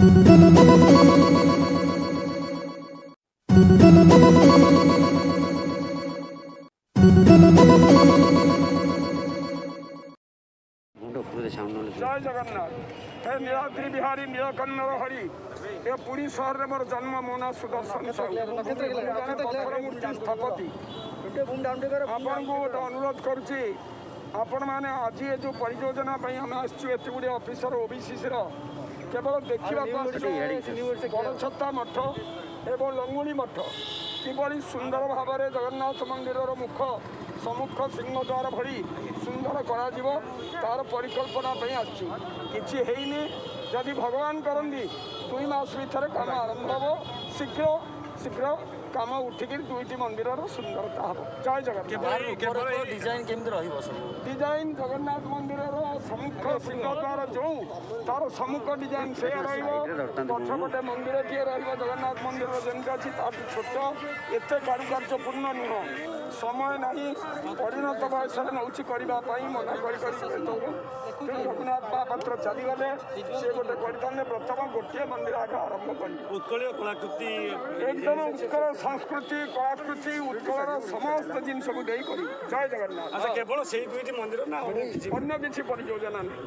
जय जगन्नाथ। हे नीलाद्रि बिहारी नीलकण्ठर हरि ए पुरी सहर में मोर जन्म मो ना सुदर्शन साहू मूर्ति स्थपति आपन को अनुरोध करुच्ची आपण मैंने आज ये जो परियोजना आम आसते गुड़े ऑफिसर ओबीसी केवल देखा बड़छत्ता मठ एवं लंगुणी मठ किभली सुंदर भाव में जगन्नाथ मंदिर मुख सम्मुख सिंहद्वार भरी सुंदर तार परिकल्पना आसनी जदि भगवान करती 2 मास भर काम आरंभ हो शीघ्र शीघ्र काम उठिक 2टी मंदिर सुंदरता हम। जय जगन्नाथ। डिजाइन जगन्नाथ मंदिर सम्मुख सिंहद्वार जो तार सम्मुख डिजाइन से रछपटे मंदिर किए जगन्नाथ मंदिर जमी अच्छी छोट एत कारुकार्यपूर्ण नुह समय नहीं परिणत बयस करने मना कर रघुनाथ महापात्र चलीगले सी गोटे करते प्रथम गोटे मंदिर आगे आरंभ कर एकदम उत्कल संस्कृति कलाकृति उत्कल समस्त जिनस को जय जगन्नाथ। केवल से 2टी मंदिर ना अन्य किसी परियोजना नहीं।